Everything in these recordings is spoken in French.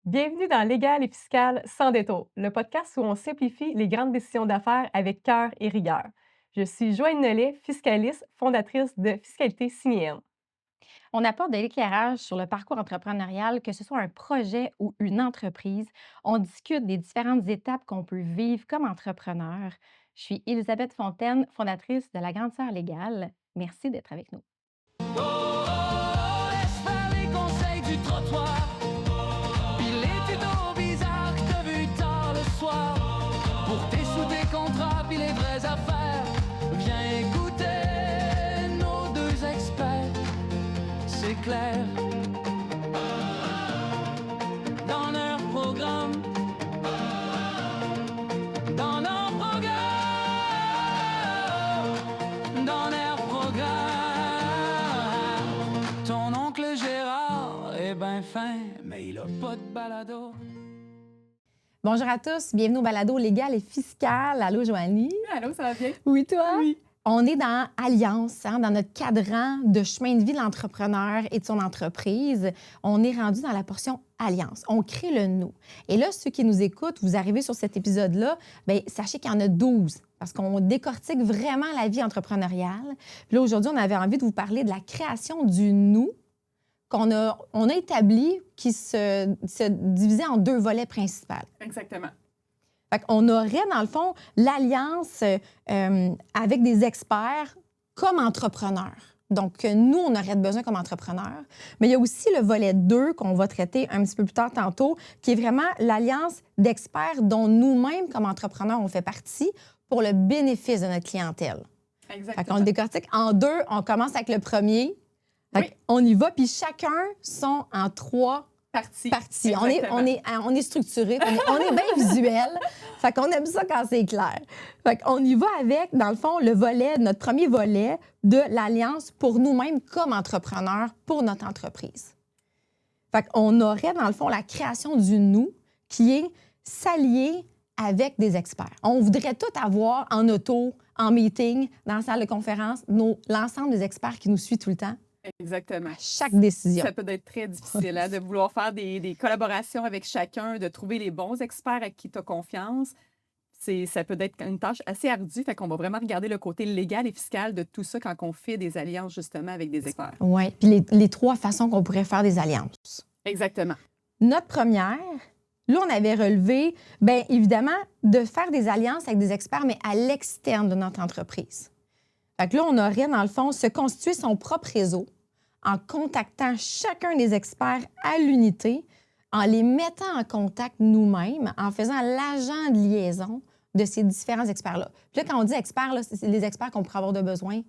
Bienvenue dans Légal et fiscal sans détour, le podcast où on simplifie les grandes décisions d'affaires avec cœur et rigueur. Je suis Joanne Nollet, fiscaliste, fondatrice de Fiscalité Signée. On apporte de l'éclairage sur le parcours entrepreneurial, que ce soit un projet ou une entreprise. On discute des différentes étapes qu'on peut vivre comme entrepreneur. Je suis Elisabeth Fontaine, fondatrice de la Grande Sœur Légale. Merci d'être avec nous. Laisse faire les conseils du trottoir. Puis les tutos bizarres que t'as vu tard le soir. Pour tes sous, tes contrats, puis les vraies affaires. Viens écouter nos deux experts. C'est clair. Dans leur programme. Dans leur programme. Dans leur programme. Ton oncle Gérard est ben fin, mais il a pas de balado. Bonjour à tous, bienvenue au balado légal et fiscal. Allô, Joanie? Allô, ça va bien? Oui, toi? Oui. On est dans Alliance, dans notre cadran de chemin de vie de l'entrepreneur et de son entreprise. On est rendu dans la portion Alliance. On crée le nous. Et là, ceux qui nous écoutent, vous arrivez sur cet épisode-là, bien, sachez qu'il y en a 12 parce qu'on décortique vraiment la vie entrepreneuriale. Puis là, aujourd'hui, on avait envie de vous parler de la création du nous on a établi qui se divisait en deux volets principaux. Exactement. Fait qu'on aurait, dans le fond, l'alliance avec des experts comme entrepreneurs. Donc, nous, on aurait besoin comme entrepreneurs. Mais il y a aussi le volet 2 qu'on va traiter un petit peu plus tard tantôt, qui est vraiment l'alliance d'experts dont nous-mêmes, comme entrepreneurs, on fait partie pour le bénéfice de notre clientèle. Exactement. Fait qu'on le décortique en deux. On commence avec le premier. Oui. On y va, puis chacun sont en trois parties. On est structuré, on est bien visuel. Fait qu'on aime ça quand c'est clair. Fait qu'on y va avec, dans le fond, notre premier volet de l'alliance pour nous-mêmes comme entrepreneurs pour notre entreprise. Fait qu'on aurait, dans le fond, la création du nous qui est s'allier avec des experts. On voudrait tout avoir en auto, en meeting, dans la salle de conférence, l'ensemble des experts qui nous suivent tout le temps. Exactement. Chaque décision. Ça peut être très difficile de vouloir faire des collaborations avec chacun, de trouver les bons experts à qui tu as confiance. Ça peut être une tâche assez ardue. Fait qu'on va vraiment regarder le côté légal et fiscal de tout ça quand on fait des alliances, justement, avec des experts. Oui. Puis les trois façons qu'on pourrait faire des alliances. Exactement. Notre première, là, on avait relevé, bien évidemment, de faire des alliances avec des experts, mais à l'externe de notre entreprise. Fait que là, on aurait, dans le fond, se constituer son propre réseau en contactant chacun des experts à l'unité, en les mettant en contact nous-mêmes, en faisant l'agent de liaison de ces différents experts-là. Puis là, quand on dit experts, là, c'est les experts qu'on pourrait avoir de besoin.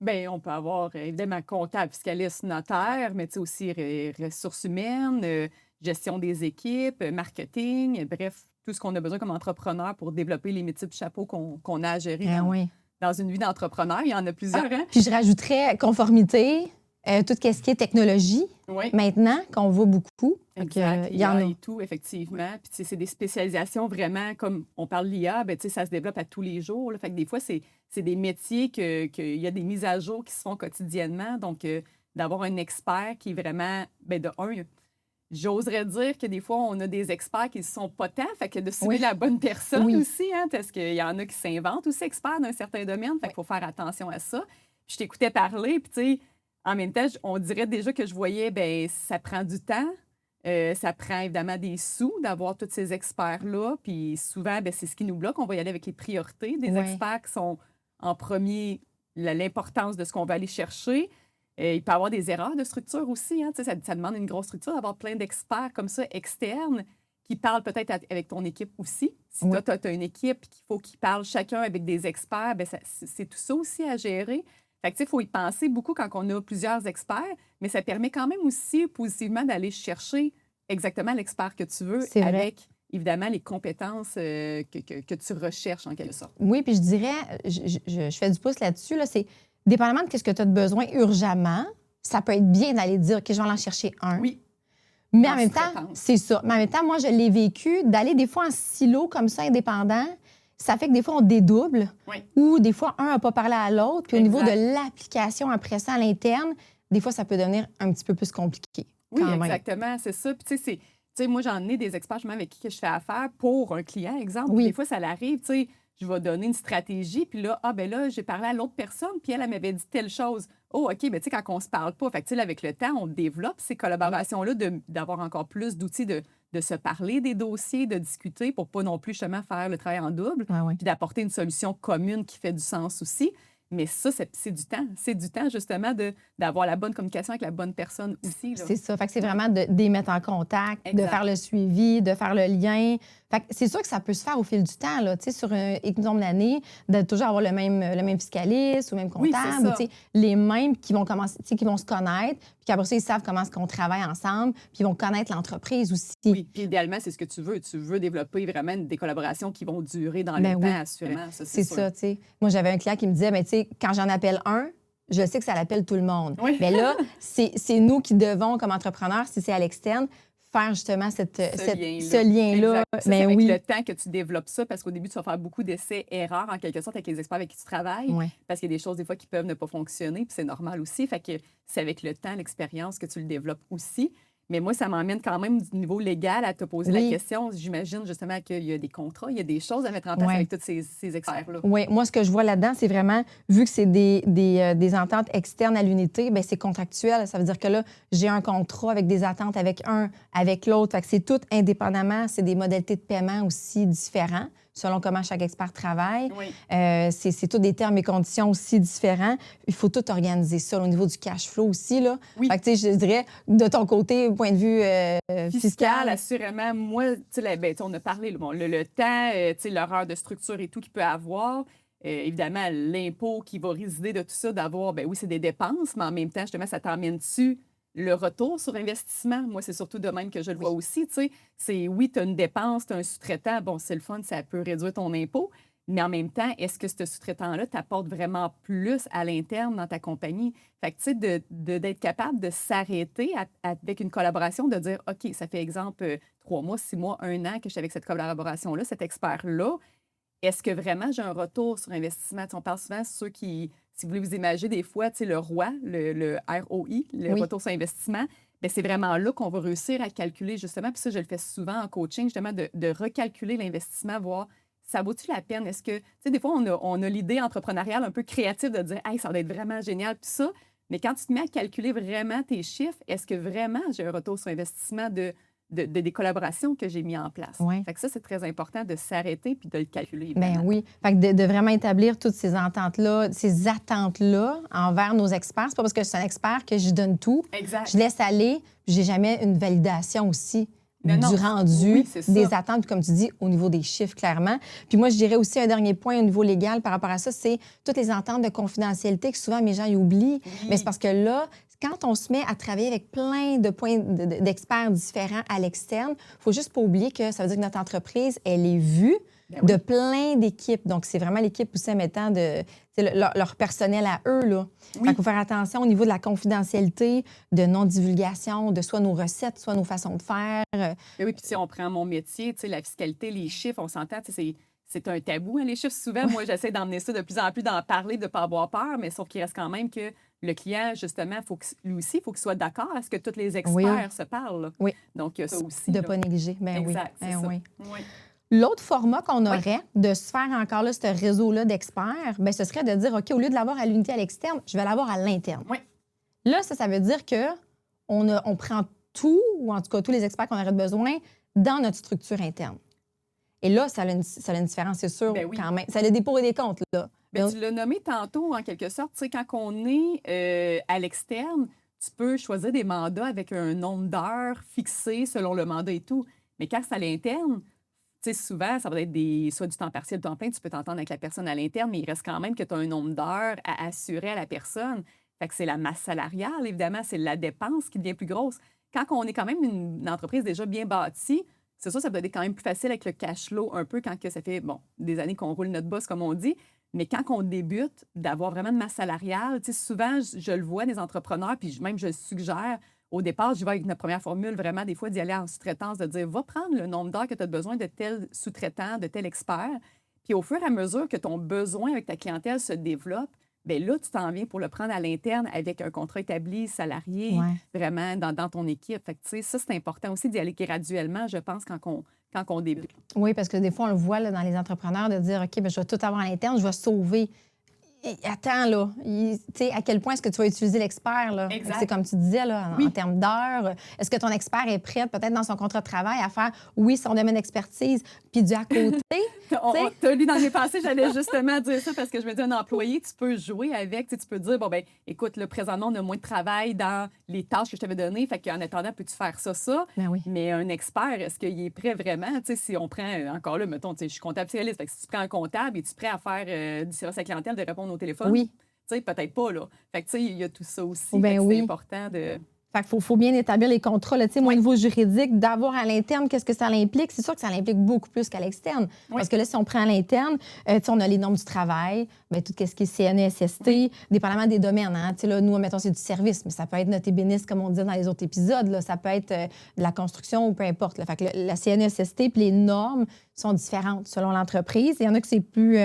Bien, on peut avoir évidemment comptable, fiscaliste, notaire, mais tu sais aussi ressources humaines, gestion des équipes, marketing, bref, tout ce qu'on a besoin comme entrepreneur pour développer les multiples chapeaux qu'on a à gérer Oui. dans une vie d'entrepreneur. Il y en a plusieurs. Hein? Puis je rajouterais conformité, tout ce qui est technologie, Oui. maintenant, qu'on voit beaucoup. Exact. Il y en a. et tout, effectivement. Puis, tu sais, c'est des spécialisations vraiment, comme on parle de l'IA, bien, tu sais, ça se développe à tous les jours. Là. Fait que des fois, c'est des métiers qu'il y a des mises à jour qui se font quotidiennement. Donc, d'avoir un expert qui est vraiment, bien, de un, j'oserais dire que des fois, on a des experts qui ne sont pas tant. Fait que de suivre la bonne personne aussi, hein, parce qu'il y en a qui s'inventent aussi experts dans un certain domaine. Fait qu'il faut faire attention à ça. Puis, je t'écoutais parler, puis, tu sais, en même temps, on dirait déjà que je voyais, bien, ça prend du temps. Ça prend évidemment des sous d'avoir tous ces experts-là. Puis souvent, bien, c'est ce qui nous bloque. On va y aller avec les priorités des experts qui sont en premier, l'importance de ce qu'on va aller chercher. Il peut y avoir des erreurs de structure aussi. Hein, ça demande une grosse structure d'avoir plein d'experts comme ça externes qui parlent peut-être avec ton équipe aussi. Si toi, tu as une équipe qu'il faut qu'ils parlent chacun avec des experts, bien, c'est tout ça aussi à gérer. Fait que, il faut y penser beaucoup quand on a plusieurs experts, mais ça permet quand même aussi positivement d'aller chercher exactement l'expert que tu veux avec, évidemment, les compétences que tu recherches en quelque sorte. Oui, puis je dirais, je fais du pouce là-dessus, là, c'est dépendamment de ce que tu as de besoin urgemment, ça peut être bien d'aller dire, OK, je vais aller en chercher un. Oui. Mais en même temps, c'est ça. Mais en même temps, moi, je l'ai vécu, d'aller des fois en silo comme ça, indépendant. Ça fait que des fois, on dédouble ou des fois, un n'a pas parlé à l'autre. Puis au niveau de l'application après ça à l'interne, des fois, ça peut devenir un petit peu plus compliqué. Oui, exactement, c'est ça. Puis tu sais, sais, moi, j'en ai des experts justement avec qui que je fais affaire pour un client, exemple. Oui. Des fois, ça l'arrive, tu sais, je vais donner une stratégie, puis là, ben là, j'ai parlé à l'autre personne, puis elle m'avait dit telle chose. Oh, OK, ben tu sais, quand on se parle pas, fait que, tu sais, là, avec le temps, on développe ces collaborations-là, d'avoir encore plus d'outils de se parler des dossiers, de discuter pour pas non plus justement faire le travail en double, puis d'apporter une solution commune qui fait du sens aussi. Mais ça, c'est du temps. C'est du temps, justement, d'avoir la bonne communication avec la bonne personne aussi. C'est ça. Fait que c'est vraiment de les mettre en contact, de faire le suivi, de faire le lien. Fait que c'est sûr que ça peut se faire au fil du temps, là, tu sais, sur un nombre d'années, de toujours avoir le même fiscaliste ou le même comptable, ou, tu sais, les mêmes qui vont commencer, tu sais, qui vont se connaître, puis qu'après ça, ils savent comment est-ce qu'on travaille ensemble, puis ils vont connaître l'entreprise aussi. Oui, puis idéalement, c'est ce que tu veux. Tu veux développer vraiment des collaborations qui vont durer dans le temps, assurément. Ça, c'est ça, tu sais. Moi, j'avais un client qui me disait, bien, tu sais, quand j'en appelle un, je sais que ça l'appelle tout le monde. Oui. Mais là, c'est nous qui devons, comme entrepreneurs, si c'est à l'externe, faire justement ce lien-là. Mais avec le temps que tu développes ça, parce qu'au début, tu vas faire beaucoup d'essais-erreurs, en quelque sorte, avec les experts avec qui tu travailles, parce qu'il y a des choses, des fois, qui peuvent ne pas fonctionner, puis c'est normal aussi. Fait que c'est avec le temps, l'expérience que tu le développes aussi. Mais moi, ça m'emmène quand même du niveau légal à te poser la question. J'imagine justement qu'il y a des contrats, il y a des choses à mettre en place avec tous ces experts-là. Oui, moi, ce que je vois là-dedans, c'est vraiment, vu que c'est des ententes externes à l'unité, bien, c'est contractuel. Ça veut dire que là, j'ai un contrat avec des attentes avec un, avec l'autre. Fait que c'est tout indépendamment. C'est des modalités de paiement aussi différents, selon comment chaque expert travaille. C'est tous des termes et conditions aussi différents. Il faut tout organiser ça au niveau du cash flow aussi, là. Fait que, tu sais, je dirais, de ton côté, point de vue fiscal, assurément, moi, tu sais, on a parlé, le temps, tu sais, l'horreur de structure et tout qu'il peut avoir. Évidemment, l'impôt qui va résider de tout ça, d'avoir, oui, c'est des dépenses, mais en même temps, justement, ça t'emmène dessus le retour sur investissement. Moi, c'est surtout de même que je le vois aussi. Tu sais, c'est oui, tu as une dépense, tu as un sous-traitant. Bon, c'est le fun, ça peut réduire ton impôt. Mais en même temps, est-ce que ce sous-traitant-là t'apporte vraiment plus à l'interne dans ta compagnie? Fait que, tu sais, d'être capable de s'arrêter avec une collaboration, de dire, OK, ça fait exemple 3 mois, 6 mois, 1 an que je suis avec cette collaboration-là, cet expert-là. Est-ce que vraiment j'ai un retour sur investissement? On parle souvent de ceux qui, si vous voulez vous imaginer des fois, le ROI, le ROI, le retour sur investissement, bien, c'est vraiment là qu'on va réussir à calculer justement, puis ça, je le fais souvent en coaching, justement, de recalculer l'investissement, voir ça vaut-tu la peine? Est-ce que, tu sais, des fois, on a l'idée entrepreneuriale un peu créative de dire, hey, ça va être vraiment génial, puis ça, mais quand tu te mets à calculer vraiment tes chiffres, est-ce que vraiment j'ai un retour sur investissement des collaborations que j'ai mis en place? Fait que ça, c'est très important de s'arrêter puis de le calculer. Bien oui. Fait que de vraiment établir toutes ces ententes-là, ces attentes-là envers nos experts. C'est pas parce que je suis un expert que je donne tout. Exact. Je laisse aller, puis j'ai jamais une validation aussi du rendu, des attentes, comme tu dis, au niveau des chiffres, clairement. Puis moi, je dirais aussi un dernier point au niveau légal par rapport à ça, c'est toutes les ententes de confidentialité que souvent mes gens y oublient. Mais c'est parce que là, quand on se met à travailler avec plein de points d'experts différents à l'externe, il faut juste pas oublier que ça veut dire que notre entreprise, elle est vue de plein d'équipes. Donc, c'est vraiment l'équipe aussi en mettant leur personnel à eux, là. Il faut faire attention au niveau de la confidentialité, de non-divulgation, de soit nos recettes, soit nos façons de faire. Oui, puis si on prend mon métier, la fiscalité, les chiffres, on s'entend, c'est un tabou, hein, les chiffres. Souvent, moi, j'essaie d'emmener ça de plus en plus, d'en parler, de ne pas avoir peur, mais sauf qu'il reste quand même que le client, justement, lui aussi, il faut qu'il soit d'accord à ce que tous les experts se parlent. Là. Oui. Donc, ça aussi. De ne pas négliger. Bien exact, oui. c'est ça. Oui. L'autre format qu'on aurait de se faire encore là, ce réseau-là d'experts, bien, ce serait de dire, OK, au lieu de l'avoir à l'unité à l'externe, je vais l'avoir à l'interne. Là, ça veut dire qu'on prend tout, ou en tout cas tous les experts qu'on aurait besoin, dans notre structure interne. Et là, ça a une différence, c'est sûr, quand même. Ça a des pour et des contre, là. Bien, tu l'as nommé tantôt, en quelque sorte. Tu sais, quand on est à l'externe, tu peux choisir des mandats avec un nombre d'heures fixé selon le mandat et tout. Mais quand c'est à l'interne, tu sais, souvent, ça va être soit du temps partiel, du temps plein, tu peux t'entendre avec la personne à l'interne, mais il reste quand même que tu as un nombre d'heures à assurer à la personne. Fait que c'est la masse salariale, évidemment, c'est la dépense qui devient plus grosse. Quand on est quand même une entreprise déjà bien bâtie, c'est ça peut être quand même plus facile avec le cash flow un peu quand que ça fait, des années qu'on roule notre boss, comme on dit. Mais quand on débute, d'avoir vraiment de masse salariale, tu sais, souvent, je le vois des entrepreneurs, puis même je le suggère. Au départ, je vais avec notre première formule, vraiment, des fois, d'y aller en sous-traitance, de dire, va prendre le nombre d'heures que tu as besoin de tel sous-traitant, de tel expert. Puis au fur et à mesure que ton besoin avec ta clientèle se développe, bien là, tu t'en viens pour le prendre à l'interne avec un contrat établi, salarié, vraiment dans ton équipe. Fait que, tu sais, ça, c'est important aussi d'y aller graduellement, je pense, quand on débute. Oui, parce que des fois, on le voit là, dans les entrepreneurs de dire, OK, bien, je vais tout avoir à l'interne, je vais sauver. Et attends, là, tu sais, à quel point est-ce que tu vas utiliser l'expert, là? C'est comme tu disais, là, en termes d'heures. Est-ce que ton expert est prêt, peut-être dans son contrat de travail, à faire, oui, son domaine d'expertise, puis du à côté? Tu as lu dans mes pensées, j'allais justement dire ça parce que je me dis, un employé, tu peux jouer avec, tu peux dire, bon, ben écoute, là, présentement, on a moins de travail dans les tâches que je t'avais données, fait qu'en attendant, peux-tu faire ça? Ben oui. Mais un expert, est-ce qu'il est prêt vraiment? Tu sais, si on prend, encore là, mettons, je suis comptable spécialiste, fait que si tu prends un comptable, es-tu prêt à faire du service à la clientèle, de répondre au téléphone? Oui. Tu sais, peut-être pas, là. Fait que, tu sais, il y a tout ça aussi. C'est important de... Fait qu'il faut bien établir les contrats, là, tu sais, au niveau juridique, d'avoir à l'interne, qu'est-ce que ça implique? C'est sûr que ça implique beaucoup plus qu'à l'externe. Parce que là, si on prend à l'interne, tu sais, on a les normes du travail, bien, tout ce qui est CNESST, dépendamment des domaines. Hein. Tu sais, là, nous, mettons, c'est du service, mais ça peut être notre ébéniste, comme on dit dans les autres épisodes. Là. Ça peut être de la construction ou peu importe. Là. Fait que la CNESST puis les normes sont différentes selon l'entreprise. Il y en a que c'est plus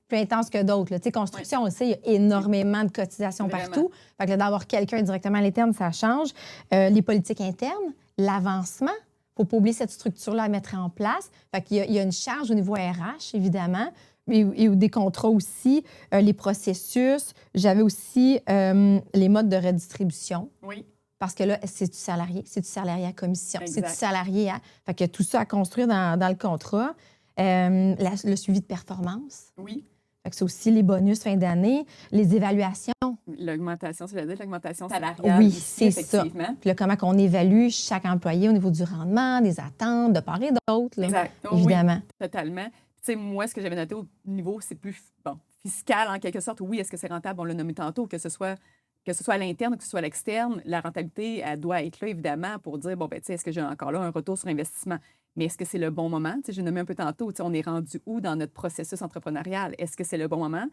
intense que d'autres. Tu sais, construction aussi, il y a énormément de cotisations partout. Fait que d'avoir quelqu'un directement à l'interne, ça change. Les politiques internes, l'avancement, il ne faut pas oublier cette structure-là à mettre en place. Fait qu'il y a une charge au niveau RH, évidemment, et des contrats aussi, les processus. J'avais aussi les modes de redistribution. Oui. Parce que là, c'est du salarié à commission, c'est du salarié à... Fait qu'il y a tout ça à construire dans le contrat. Le suivi de performance. Oui. C'est aussi les bonus fin d'année, les évaluations. L'augmentation, c'est-à-dire l'augmentation salariale. Oui, c'est ça. Puis là, comment on évalue chaque employé au niveau du rendement, des attentes, de part et d'autre. Exact. Évidemment. Oui, totalement. Tu sais, moi, ce que j'avais noté au niveau, c'est plus fiscal, en quelque sorte. Oui, est-ce que c'est rentable? On l'a nommé tantôt, que ce soit à l'interne ou que ce soit à l'externe, la rentabilité, elle doit être là, évidemment, pour dire, bon, ben, tu sais, est-ce que j'ai encore là un retour sur investissement? Mais est-ce que c'est le bon moment? Tu sais, j'ai nommé un peu tantôt, tu sais, on est rendu où dans notre processus entrepreneurial? Est-ce que c'est le bon moment?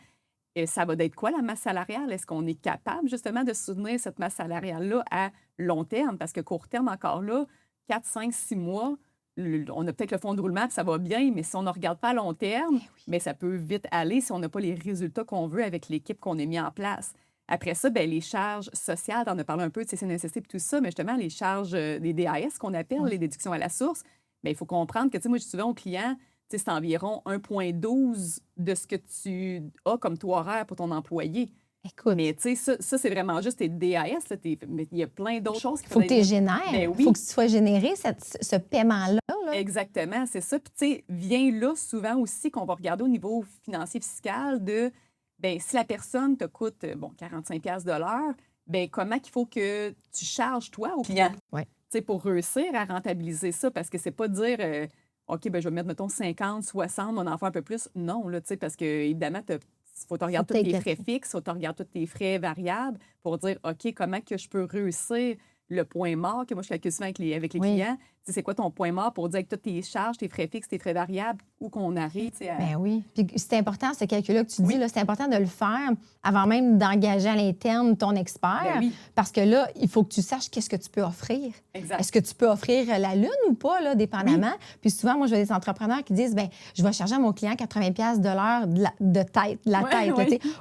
Et ça va être quoi, la masse salariale? Est-ce qu'on est capable, justement, de soutenir cette masse salariale-là à long terme? Parce que court terme, encore là, 4, 5, 6 mois, on a peut-être le fond de roulement, puis ça va bien, mais si on ne regarde pas à long terme, mais ça peut vite aller si on n'a pas les résultats qu'on veut avec l'équipe qu'on a mis en place. Après ça, bien, les charges sociales, on a parlé un peu de CNSST et tout ça, mais justement, les charges des DAS qu'on appelle, les déductions à la source, bien, il faut comprendre que, tu sais, moi, je dis souvent aux clients, tu sais, c'est environ 1,12 de ce que tu as comme taux horaire pour ton employé. Écoute. Mais, tu sais, ça, c'est vraiment juste tes DAS. Là, mais il y a plein d'autres choses qui faut que tu les génères. Il faut que tu sois généré, ce paiement-là. Là. Exactement, c'est ça. Puis, tu sais, vient là souvent aussi qu'on va regarder au niveau financier fiscal de... Bien, si la personne te coûte, 45$ de l'heure, bien, comment qu'il faut que tu charges, toi, au client? Oui. Tu sais, pour réussir à rentabiliser ça, parce que c'est pas dire, OK, bien, je vais mettre, mettons, 50, 60, on en fait un peu plus. Non, là, tu sais, parce que, évidemment, il faut que tu regardes tous tes frais fixes, il faut que tu regardes tous tes frais variables pour dire, OK, comment que je peux réussir le point mort, que moi, je calcule souvent avec les clients. Tu sais, c'est quoi ton point mort pour dire avec toutes tes charges, tes frais fixes, tes frais variables, où qu'on arrive. Bien oui. Puis c'est important, ce calcul-là que tu dis, là, c'est important de le faire avant même d'engager à l'interne ton expert. Parce que là, il faut que tu saches qu'est-ce que tu peux offrir. Exact. Est-ce que tu peux offrir la lune ou pas, là, dépendamment? Puis souvent, moi, je vois des entrepreneurs qui disent, bien, je vais charger à mon client 80$ de l'heure de tête. Là,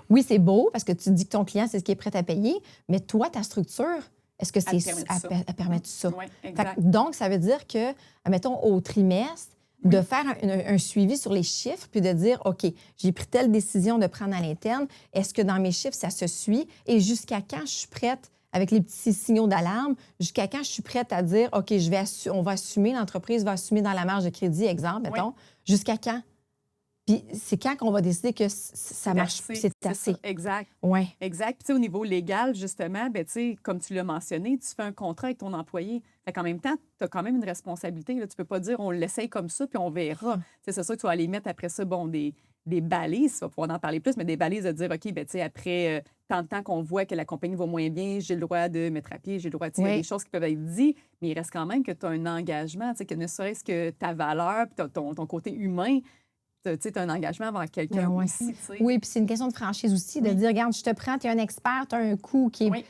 oui, c'est beau parce que tu dis que ton client, c'est ce qu'il est prêt à payer, mais toi, ta structure, est-ce que elle permet tout ça? Oui, exact. Donc, ça veut dire que, mettons, au trimestre, de faire un suivi sur les chiffres, puis de dire, OK, j'ai pris telle décision de prendre à l'interne. Est-ce que dans mes chiffres, ça se suit? Et jusqu'à quand je suis prête, avec les petits signaux d'alarme, jusqu'à quand je suis prête à dire, OK, on va assumer, l'entreprise va assumer dans la marge de crédit, exemple, mettons. Jusqu'à quand? Puis c'est quand qu'on va décider que ça marche, c'est assez. Exact. Oui. Exact. Puis, tu sais, au niveau légal, justement, ben, tu sais, comme tu l'as mentionné, tu fais un contrat avec ton employé. Fait qu'en même temps, tu as quand même une responsabilité. Là. Tu peux pas dire on l'essaye comme ça, puis on verra. C'est sûr que tu vas aller mettre après ça, des balises, tu vas pouvoir en parler plus, mais des balises de dire, OK, ben, tu sais, après tant de temps qu'on voit que la compagnie va moins bien, j'ai le droit de mettre à pied, j'ai le droit de... Il y a des choses qui peuvent être dites, mais il reste quand même que tu as un engagement, tu sais, que ne serait-ce que ta valeur, puis ton côté humain, tu as un engagement envers quelqu'un aussi. T'sais. Oui, puis c'est une question de franchise aussi, de dire, regarde, je te prends, tu es un expert, tu as un coût qui n'est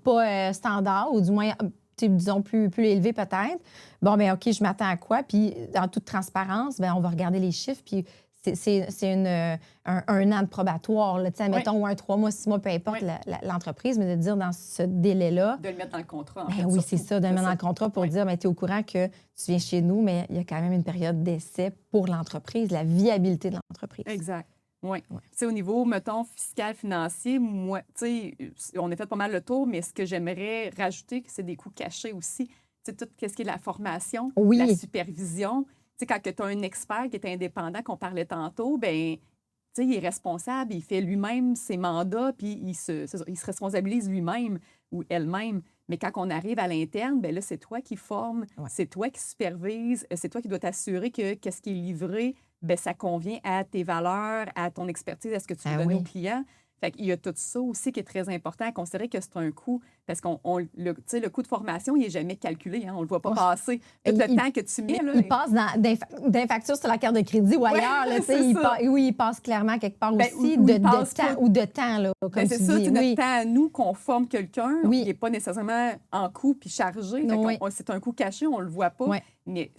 pas standard, ou du moins, disons, plus élevé peut-être. Bon, bien, OK, je m'attends à quoi? Puis, en toute transparence, bien, on va regarder les chiffres, puis c'est un an de probatoire, là, admettons, ou un 3 mois, 6 mois, peu importe l'entreprise, mais de dire dans ce délai-là... De le mettre dans le contrat, en ben fait. Oui, surtout. c'est ça, de le mettre dans le contrat pour dire, tu es au courant que tu viens chez nous, mais il y a quand même une période d'essai pour l'entreprise, la viabilité de l'entreprise. Exact. Oui. Tu sais, au niveau, mettons, fiscal, financier, moi, tu sais, on a fait pas mal le tour, mais ce que j'aimerais rajouter, c'est des coûts cachés aussi. Tu sais, tout ce qui est la formation, la supervision. Tu sais, quand tu as un expert qui est indépendant, qu'on parlait tantôt, bien, tu sais, il est responsable, il fait lui-même ses mandats, puis il se responsabilise lui-même ou elle-même. Mais quand on arrive à l'interne, bien là, c'est toi qui formes, c'est toi qui supervises, c'est toi qui dois t'assurer que qu'est-ce qui est livré, bien, ça convient à tes valeurs, à ton expertise, à ce que tu veux donner au client. Fait qu'il y a tout ça aussi qui est très important à considérer que c'est un coût, parce que le coût de formation, il n'est jamais calculé, hein, on ne le voit pas passer. Tout le temps que tu mets... Là, il passe d'un facture sur la carte de crédit ou ailleurs. Là, il passe clairement quelque part aussi de temps. Là, comme c'est ça, c'est notre temps à nous qu'on forme quelqu'un qui n'est pas nécessairement en coût puis chargé. C'est un coût caché, on ne le voit pas. Mais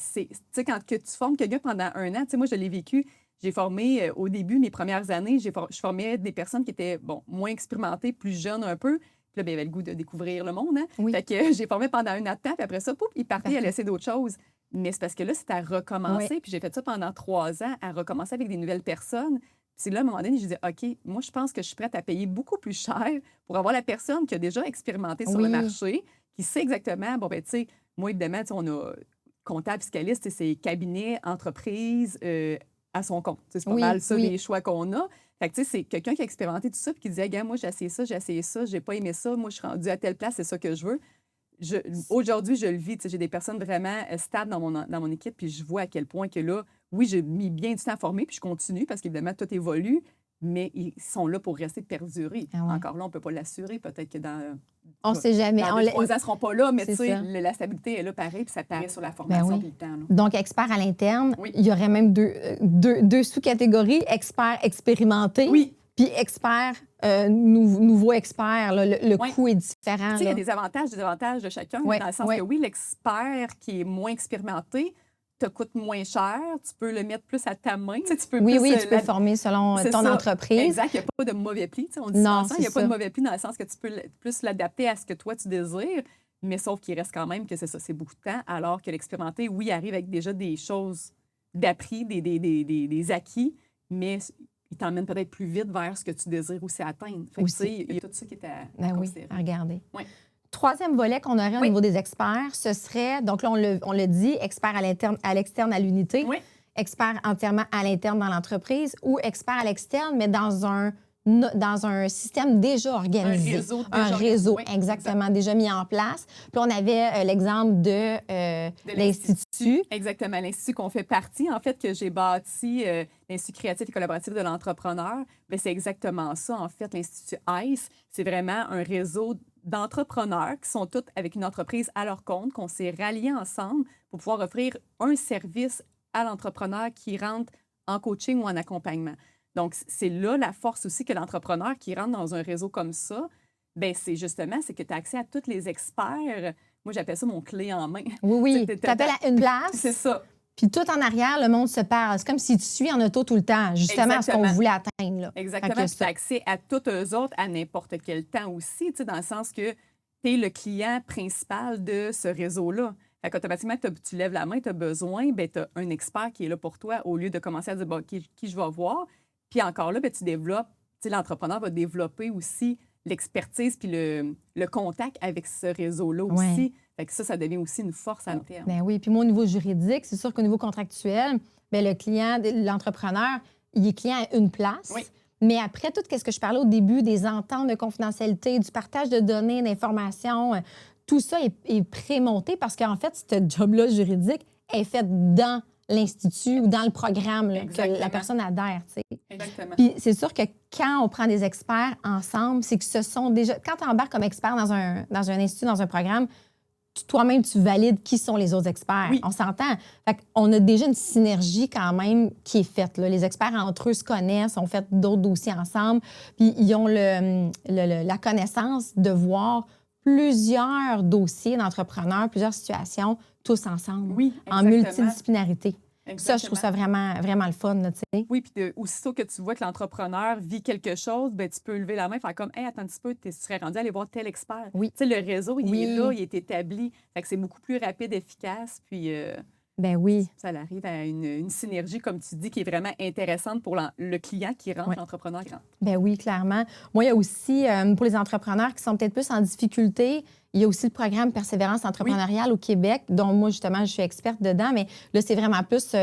quand que tu formes quelqu'un pendant un an, moi, je l'ai vécu. J'ai formé, au début, mes premières années, je formais des personnes qui étaient moins expérimentées, plus jeunes un peu. Puis là, bien, il avait le goût de découvrir le monde. Hein? Fait que j'ai formé pendant un an de temps, puis après ça, pouf, il partait à laisser d'autres choses. Mais c'est parce que là, c'était à recommencer. Puis j'ai fait ça pendant 3 ans, à recommencer avec des nouvelles personnes. Puis c'est là, à un moment donné, je disais, OK, moi, je pense que je suis prête à payer beaucoup plus cher pour avoir la personne qui a déjà expérimenté sur le marché, qui sait exactement, tu sais, moi, évidemment, on a comptable, fiscaliste, c'est cabinet, entreprise, à son compte. C'est pas mal ça, les choix qu'on a. Fait que, tu sais, c'est quelqu'un qui a expérimenté tout ça et qui disait, gars, moi, j'ai essayé ça, j'ai pas aimé ça, moi, je suis rendue à telle place, c'est ça que je veux. Aujourd'hui, je le vis. J'ai des personnes vraiment stables dans mon équipe, puis je vois à quel point que là, oui, j'ai mis bien du temps à former, puis je continue parce qu'évidemment, tout évolue, mais ils sont là pour rester perdurer. Encore là, on ne peut pas l'assurer. Peut-être que on ne sait jamais. Dans 3 ans, ils ne seront pas là, mais tu sais, la stabilité est là pareil, puis ça paraît sur la formation puis le temps. Là. Donc, expert à l'interne, il y aurait même deux sous-catégories, expert expérimenté. Puis expert, nouveau expert, là, le coût est différent. Il y a des avantages, des désavantages de chacun, dans le sens que l'expert qui est moins expérimenté te coûte moins cher, tu peux le mettre plus à ta main. Tu peux tu peux former selon ton entreprise. Exact, il n'y a pas de mauvais pli. On dit ça, il n'y a pas de mauvais pli dans le sens que tu peux plus l'adapter à ce que toi, tu désires, mais sauf qu'il reste quand même que c'est ça, c'est beaucoup de temps, alors que l'expérimenté, arrive avec déjà des choses d'appris, des acquis, mais il t'emmène peut-être plus vite vers ce que tu désires aussi atteindre. Fait que, il y a tout ça qui est à considérer. À regarder. Troisième volet qu'on aurait au niveau des experts, ce serait, donc là, on le dit, expert à l'externe à l'unité, expert entièrement à l'interne dans l'entreprise ou expert à l'externe, mais dans un système déjà organisé. Un réseau, exactement, déjà mis en place. Puis on avait l'exemple de l'Institut. Exactement, l'Institut qu'on fait partie, en fait, que j'ai bâti, l'Institut créatif et collaboratif de l'entrepreneur. Bien, c'est exactement ça, en fait, l'Institut ICE. C'est vraiment un réseau d'entrepreneurs qui sont tous avec une entreprise à leur compte, qu'on s'est ralliés ensemble pour pouvoir offrir un service à l'entrepreneur qui rentre en coaching ou en accompagnement. Donc, c'est là la force aussi que l'entrepreneur qui rentre dans un réseau comme ça, bien, c'est que tu as accès à tous les experts. Moi, j'appelle ça mon clé en main. Oui. Tu appelles à une place. C'est ça. Puis tout en arrière, le monde se parle. C'est comme si tu suis en auto tout le temps, justement, à ce qu'on voulait atteindre. Là. Exactement. Tu as accès à tous eux autres à n'importe quel temps aussi, dans le sens que tu es le client principal de ce réseau-là. Fait qu'automatiquement, tu lèves la main, tu as besoin, bien, tu as un expert qui est là pour toi au lieu de commencer à dire qui je vais voir. Puis encore là, bien, tu développes, l'entrepreneur va développer aussi l'expertise puis le contact avec ce réseau-là aussi. Fait que ça devient aussi une force à terme. Bien oui. Puis moi, au niveau juridique, c'est sûr qu'au niveau contractuel, bien, le client, l'entrepreneur, il est client à une place. Mais après, tout ce que je parlais au début, des ententes de confidentialité, du partage de données, d'informations, tout ça est prémonté parce qu'en fait, ce job-là juridique est fait dans l'Institut ou dans le programme là, que la personne adhère. Exactement. Puis c'est sûr que quand on prend des experts ensemble, c'est que ce sont déjà... Quand tu embarques comme expert dans un institut, dans un programme, toi-même, tu valides qui sont les autres experts. On s'entend. Fait qu'on a déjà une synergie quand même qui est faite. Là. Les experts entre eux se connaissent, ont fait d'autres dossiers ensemble, puis ils ont la connaissance de voir plusieurs dossiers d'entrepreneurs, plusieurs situations, tous ensemble, en multidisciplinarité. Ça, je trouve ça vraiment, vraiment le fun, tu sais. Oui, puis aussitôt que tu vois que l'entrepreneur vit quelque chose, bien, tu peux lever la main et faire comme, hey, attends un petit peu, tu serais rendu à aller voir tel expert. Oui. Tu sais, le réseau, il Oui. est là, il est établi. Fait que c'est beaucoup plus rapide, efficace, puis Ben oui. ça arrive à une synergie, comme tu dis, qui est vraiment intéressante pour le client qui rentre, Oui. l'entrepreneur qui rentre. Ben oui, clairement. Moi, il y a aussi, pour les entrepreneurs qui sont peut-être plus en difficulté, il y a aussi le programme Persévérance entrepreneuriale au Québec, dont moi, justement, je suis experte dedans, mais là, c'est vraiment plus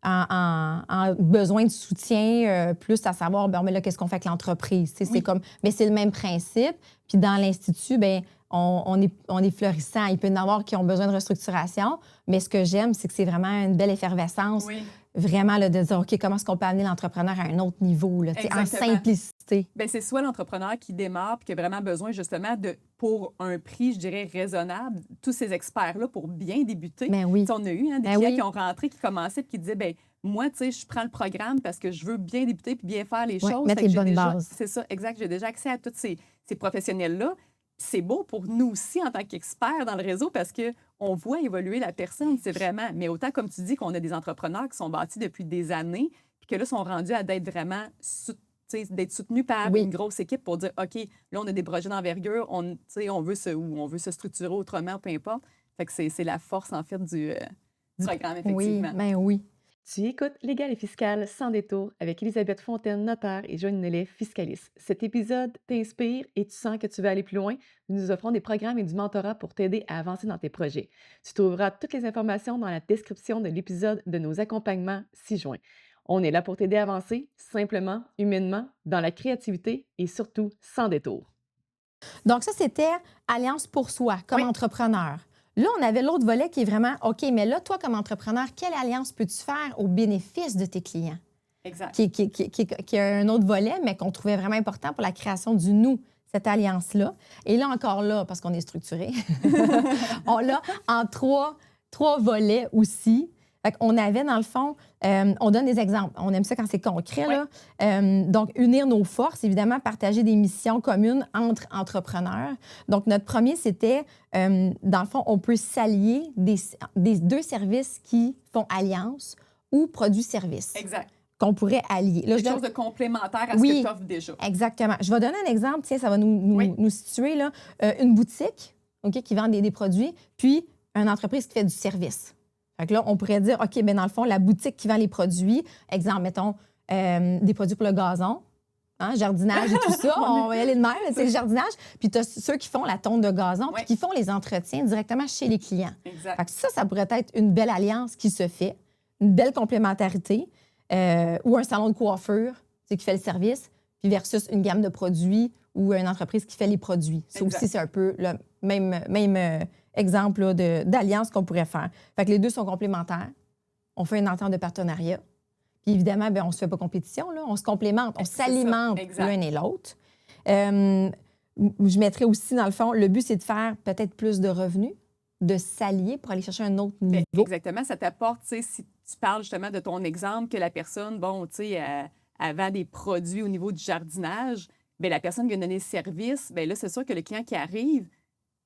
en besoin de soutien, plus à savoir, ben là, qu'est-ce qu'on fait avec l'entreprise? Tu sais, c'est comme, mais c'est le même principe. Puis dans l'Institut, ben on est florissant. Il peut y en avoir qui ont besoin de restructuration, mais ce que j'aime, c'est que c'est vraiment une belle effervescence. Oui. Vraiment, là, de dire, OK, comment est-ce qu'on peut amener l'entrepreneur à un autre niveau, là, tu sais, en simplicité. Bien, c'est soit l'entrepreneur qui démarre et qui a vraiment besoin, justement, pour un prix, je dirais, raisonnable, tous ces experts-là, pour bien débuter. Ben oui. T'sais, on a eu des clients qui ont rentré, qui commençaient et qui disaient, bien, moi, tu sais, je prends le programme parce que je veux bien débuter puis bien faire les choses. Mettre les bonnes bases. C'est ça, exact. J'ai déjà accès à tous ces professionnels-là. C'est beau pour nous aussi en tant qu'experts dans le réseau parce qu'on voit évoluer la personne, c'est vraiment... Mais autant, comme tu dis, qu'on a des entrepreneurs qui sont bâtis depuis des années puis que là, sont rendus à d'être vraiment d'être soutenus par une grosse équipe pour dire, OK, là, on a des projets d'envergure, on veut se structurer autrement, peu importe. Fait que c'est la force, en fait, du programme, effectivement. Oui, ben oui. Tu écoutes Légal et fiscal sans détour avec Elisabeth Fontaine, notaire, et Joanne Nellet, fiscaliste. Cet épisode t'inspire et tu sens que tu veux aller plus loin? Nous nous offrons des programmes et du mentorat pour t'aider à avancer dans tes projets. Tu trouveras toutes les informations dans la description de l'épisode de nos accompagnements ci-joints. On est là pour t'aider à avancer, simplement, humainement, dans la créativité et surtout sans détour. Donc ça, c'était Alliance pour soi, comme entrepreneur. Là, on avait l'autre volet qui est vraiment, OK, mais là, toi, comme entrepreneur, quelle alliance peux-tu faire au bénéfice de tes clients? Exact. Qui est un autre volet, mais qu'on trouvait vraiment important pour la création du nous, cette alliance-là. Et là, encore là, parce qu'on est structuré, on l'a en trois volets aussi. Fait qu'on avait, dans le fond, on donne des exemples. On aime ça quand c'est concret, là. Donc, unir nos forces, évidemment, partager des missions communes entre entrepreneurs. Donc, notre premier, c'était, dans le fond, on peut s'allier des deux services qui font alliance ou produits-services. Exact. Qu'on pourrait allier. Là, quelque chose de complémentaire à ce que tu offres déjà. Exactement. Je vais donner un exemple. Tiens, ça va nous situer, là. Une boutique, OK, qui vend des produits, puis une entreprise qui fait du service. Fait que là, on pourrait dire, OK, bien dans le fond, la boutique qui vend les produits, exemple, mettons, des produits pour le gazon, jardinage et tout ça, on va y aller de même, c'est le jardinage. Puis tu as ceux qui font la tonte de gazon, puis qui font les entretiens directement chez les clients. Exact. Fait que ça pourrait être une belle alliance qui se fait, une belle complémentarité, ou un salon de coiffure qui fait le service, puis versus une gamme de produits ou une entreprise qui fait les produits. Ça aussi, c'est un peu le même exemple là, d'alliance qu'on pourrait faire. Fait que les deux sont complémentaires. On fait une entente de partenariat. Puis évidemment, bien, on ne se fait pas compétition, là. On se complémente, on s'alimente l'un et l'autre. Je mettrais aussi, dans le fond, le but, c'est de faire peut-être plus de revenus, de s'allier pour aller chercher un autre niveau. Exactement. Ça t'apporte, tu sais, si tu parles justement de ton exemple, que la personne, bon, tu sais, elle vend des produits au niveau du jardinage, bien, la personne qui vient donner le service, bien là, c'est sûr que le client qui arrive,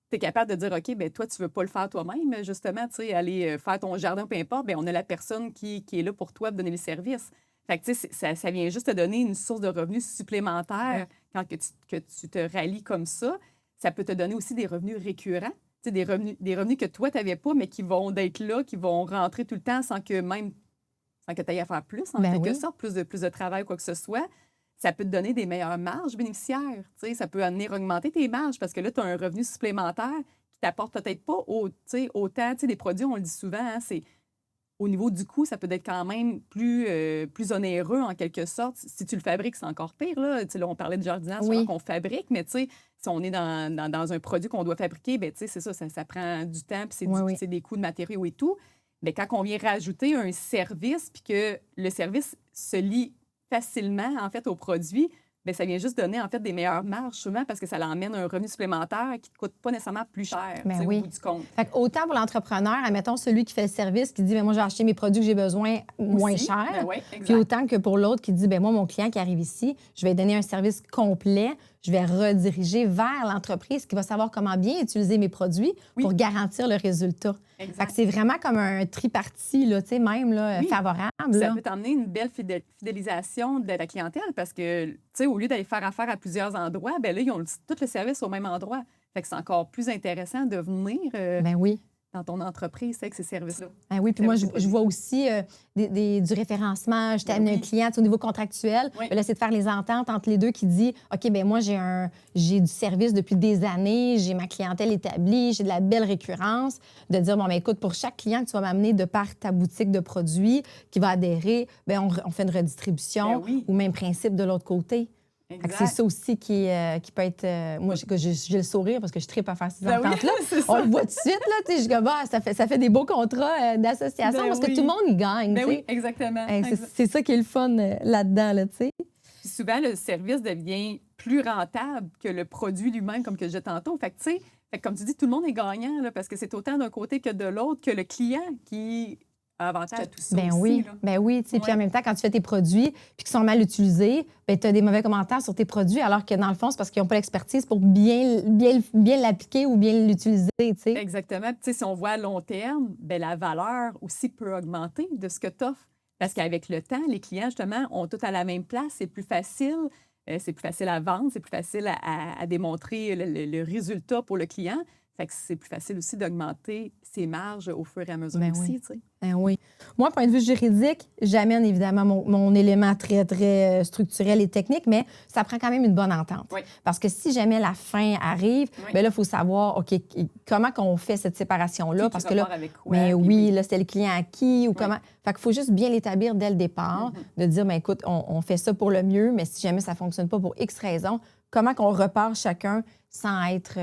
tu es capable de dire, OK, bien, toi, tu ne veux pas le faire toi-même, justement, tu sais, aller faire ton jardin, peu importe, bien, on a la personne qui est là pour toi de donner le service. Fait que, tu sais, ça vient juste te donner une source de revenus supplémentaire quand que tu te rallies comme ça. Ça peut te donner aussi des revenus récurrents, tu sais, des revenus que toi, tu n'avais pas, mais qui vont être là, qui vont rentrer tout le temps sans que tu aies à faire plus, en quelque sorte, plus de travail, quoi que ce soit. Ça peut te donner des meilleures marges bénéficiaires. T'sais, ça peut amener à augmenter tes marges parce que là, tu as un revenu supplémentaire qui t'apporte peut-être pas autant. Des produits, on le dit souvent, hein, c'est au niveau du coût, ça peut être quand même plus onéreux en quelque sorte. Si tu le fabriques, c'est encore pire. Là, on parlait de jardinage, c'est qu'on fabrique, mais si on est dans un produit qu'on doit fabriquer, bien, c'est ça prend du temps, puis c'est des coûts de matériaux et tout. Mais quand on vient rajouter un service, puis que le service se lie facilement, en fait, au produit, bien, ça vient juste donner, en fait, des meilleures marges souvent parce que ça l'emmène un revenu supplémentaire qui ne te coûte pas nécessairement plus cher au bout du compte. Fait autant pour l'entrepreneur, admettons celui qui fait le service, qui dit, bien, moi, j'ai acheté mes produits que j'ai besoin moins cher. Puis autant que pour l'autre qui dit, bien, moi, mon client qui arrive ici, je vais donner un service complet, je vais rediriger vers l'entreprise qui va savoir comment bien utiliser mes produits pour garantir le résultat. Fait que c'est vraiment comme un tripartite, là, même là, favorable. Ça peut t'emmener une belle fidélisation de la clientèle parce que, au lieu d'aller faire affaire à plusieurs endroits, ben là, ils ont tout le service au même endroit. Fait que c'est encore plus intéressant de venir dans ton entreprise avec ces services-là. Ben oui, puis moi, je vois aussi du référencement. Je t'ai amené un client au niveau contractuel. Là, c'est de faire les ententes entre les deux qui dit OK, ben moi, j'ai du service depuis des années, j'ai ma clientèle établie, j'ai de la belle récurrence. De dire, bon, ben écoute, pour chaque client que tu vas m'amener de par ta boutique de produits qui va adhérer, ben on fait une redistribution ou même principe de l'autre côté. C'est ça aussi qui peut être... moi, j'ai le sourire parce que je tripe à faire ces ententes-là. On le voit tout de suite, là. Je dis, ça fait des beaux contrats d'association parce que tout le monde y gagne. Oui, exactement. C'est ça qui est le fun là-dedans, là, tu sais. Puis souvent, le service devient plus rentable que le produit lui-même, comme que je disais tantôt. Fait que, tu sais, comme tu dis, tout le monde est gagnant là, parce que c'est autant d'un côté que de l'autre que le client qui... avantage à tout ça aussi. Oui, tu sais, puis en même temps, quand tu fais tes produits puis qu'ils sont mal utilisés, ben tu as des mauvais commentaires sur tes produits, alors que dans le fond, c'est parce qu'ils n'ont pas l'expertise pour bien l'appliquer ou bien l'utiliser, tu sais. Exactement. Tu sais, si on voit à long terme, ben la valeur aussi peut augmenter de ce que tu offres. Parce qu'avec le temps, les clients, justement, ont tout à la même place. C'est plus facile. C'est plus facile à vendre. C'est plus facile à démontrer le résultat pour le client. Fait que c'est plus facile aussi d'augmenter ses marges au fur et à mesure aussi, tu sais. Oui. Moi, point de vue juridique, j'amène évidemment mon élément très, très structurel et technique, mais ça prend quand même une bonne entente. Parce que si jamais la fin arrive, bien là, il faut savoir, OK, comment qu'on fait cette séparation-là? Parce que là, avec quoi, là, c'est le client à qui ou comment. Fait qu'il faut juste bien l'établir dès le départ, de dire, bien, écoute, on fait ça pour le mieux, mais si jamais ça ne fonctionne pas pour X raisons, comment qu'on repart chacun sans être...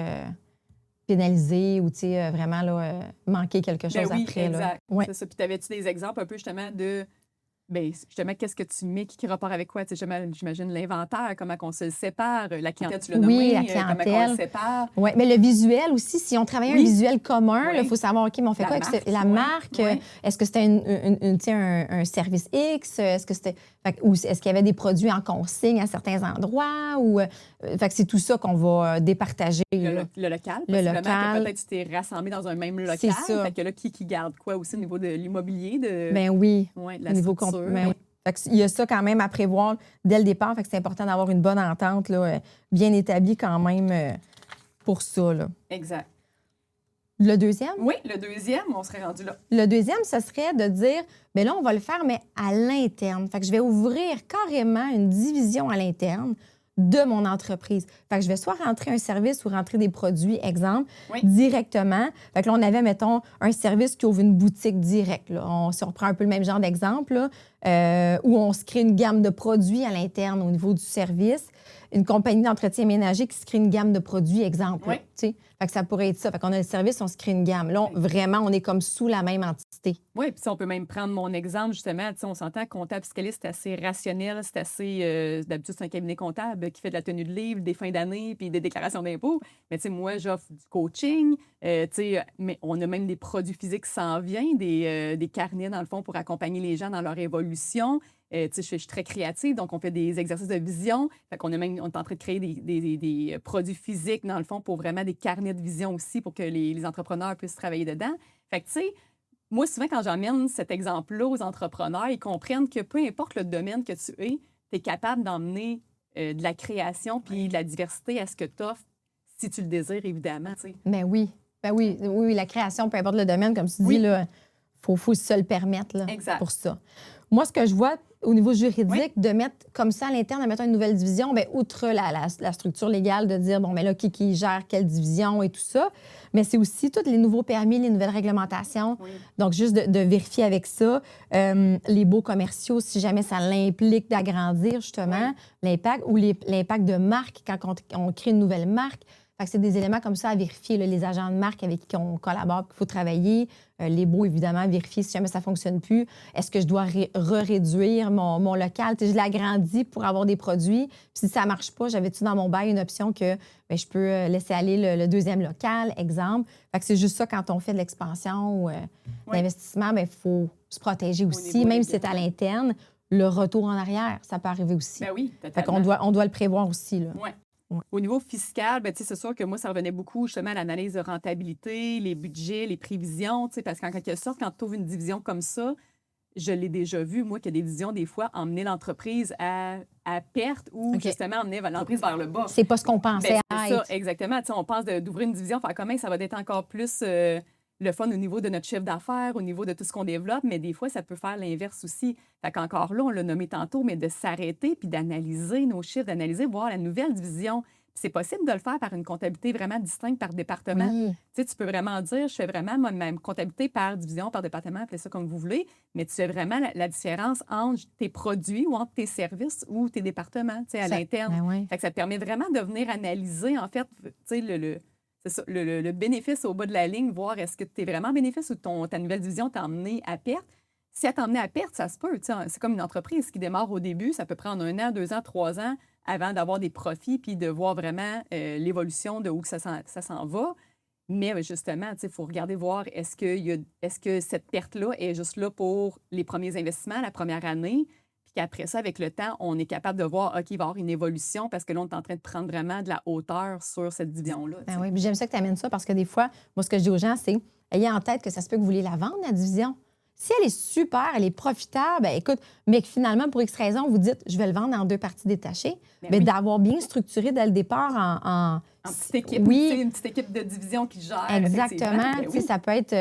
pénalisé ou, tu sais, vraiment, là, manquer quelque chose après. Exact. Là. C'est ça. Puis, t'avais-tu des exemples un peu, justement, de... Bien, justement, qu'est-ce que tu mets, qui rapporte avec quoi? Tu sais, j'imagine l'inventaire, comment on se le sépare, la clientèle, tu l'as nommé, la clientèle. Comment on le sépare. Oui, mais le visuel aussi, si on travaille un visuel commun, il faut savoir, OK, mais on fait quoi avec la marque? Est-ce que c'était un service X? Est-ce que c'était... Ou est-ce qu'il y avait des produits en consigne à certains endroits? Fait que c'est tout ça qu'on va départager. Le local. Le local. Peut-être que tu t'es rassemblé dans un même local. C'est ça. Fait que là, qui garde quoi aussi au niveau de l'immobilier? Ben oui. De la structure. Il y a ça quand même à prévoir dès le départ. Fait que c'est important d'avoir une bonne entente là, bien établie quand même pour ça. Là. Exact. Le deuxième? Oui, le deuxième, on serait rendu là. Le deuxième, ce serait de dire, bien là, on va le faire, mais à l'interne. Fait que je vais ouvrir carrément une division à l'interne de mon entreprise. Fait que je vais soit rentrer un service ou rentrer des produits, exemple, directement. Fait que là, on avait, mettons, un service qui ouvre une boutique directe. Là. Si on prend un peu le même genre d'exemple, là, où on se crée une gamme de produits à l'interne au niveau du service. Une compagnie d'entretien ménager qui se crée une gamme de produits, exemple. Là, fait que ça pourrait être ça. Fait qu'on a le service, on se crée une gamme. Là, vraiment, on est comme sous la même entité. Oui, puis on peut même prendre mon exemple, justement. On s'entend comptable fiscaliste, c'est assez rationnel, c'est assez... d'habitude, c'est un cabinet comptable qui fait de la tenue de livre, des fins d'année, puis des déclarations d'impôts. Mais tu sais, moi, j'offre du coaching, mais on a même des produits physiques qui s'en viennent, des carnets, dans le fond, pour accompagner les gens dans leur évolution. Je suis très créative, donc on fait des exercices de vision. Fait qu'on on est en train de créer des produits physiques, dans le fond, pour vraiment des carnets de vision aussi, pour que les entrepreneurs puissent travailler dedans. Fait que, tu sais, moi, souvent, quand j'emmène cet exemple-là aux entrepreneurs, ils comprennent que peu importe le domaine que tu es, tu es capable d'emmener de la création puis de la diversité à ce que tu offres, si tu le désires, évidemment. T'sais. Ben oui, la création, peu importe le domaine, comme tu dis, là, faut se le permettre là, pour ça. Moi, ce que je vois au niveau juridique, de mettre comme ça à l'interne, de mettre une nouvelle division, bien, outre la structure légale de dire, bon, mais là, qui gère quelle division et tout ça, mais c'est aussi tous les nouveaux permis, les nouvelles réglementations. Donc, juste de vérifier avec ça. Les baux commerciaux, si jamais ça l'implique d'agrandir, justement, l'impact, ou l'impact de marque quand on crée une nouvelle marque. Fait que c'est des éléments comme ça à vérifier, là, les agents de marque avec qui on collabore, qu'il faut travailler. Les baux, évidemment, vérifier si jamais ça ne fonctionne plus. Est-ce que je dois réduire mon local? Je l'agrandis pour avoir des produits. Puis si ça ne marche pas, j'avais-tu dans mon bail une option que bien, je peux laisser aller le deuxième local, exemple. Fait que c'est juste ça, quand on fait de l'expansion ou l'investissement, il faut se protéger aussi, même si c'est à l'interne. Le retour en arrière, ça peut arriver aussi. Ben oui, fait qu'on doit le prévoir aussi. Là. Oui. Ouais. Au niveau fiscal, ben, c'est sûr que moi, ça revenait beaucoup justement à l'analyse de rentabilité, les budgets, les prévisions, parce qu'en quelque sorte, quand tu ouvres une division comme ça, je l'ai déjà vu, moi, qu'il y a des divisions, des fois, emmener l'entreprise à perte ou justement emmener l'entreprise vers le bas. C'est pas ce qu'on pensait c'est être. ça, exactement. On pense d'ouvrir une division, faire comment ça va être encore plus le fun au niveau de notre chiffre d'affaires, au niveau de tout ce qu'on développe, mais des fois, ça peut faire l'inverse aussi. Fait qu'encore là, on l'a nommé tantôt, mais de s'arrêter puis d'analyser nos chiffres, d'analyser, voir la nouvelle division. C'est possible de le faire par une comptabilité vraiment distincte par département. Oui. Tu peux vraiment dire, je fais vraiment ma comptabilité par division, par département, appelez ça comme vous voulez, mais tu fais vraiment la différence entre tes produits ou entre tes services ou tes départements, à l'interne. Ben oui. Fait que ça te permet vraiment de venir analyser, en fait, le bénéfice au bas de la ligne, voir est-ce que tu es vraiment bénéfice ou ta nouvelle division t'a emmené à perte. Si elle t'a emmené à perte, ça se peut. C'est comme une entreprise qui démarre au début, ça peut prendre 1 an, 2 ans, 3 ans avant d'avoir des profits puis de voir vraiment l'évolution de où que ça s'en va. Mais justement, il faut regarder, voir est-ce que cette perte-là est juste là pour les premiers investissements, la première année, puis qu'après ça, avec le temps, on est capable de voir, OK, il va y avoir une évolution parce que là, on est en train de prendre vraiment de la hauteur sur cette division-là. Ben oui, j'aime ça que tu amènes ça parce que des fois, moi, ce que je dis aux gens, c'est ayez en tête que ça se peut que vous voulez la vendre, la division. Si elle est super, elle est profitable, ben écoute, mais que finalement, pour X raison, vous dites, je vais le vendre en 2 parties détachées, bien, d'avoir bien structuré dès le départ en petite équipe, une petite équipe de division qui gère. Exactement. Ça peut être,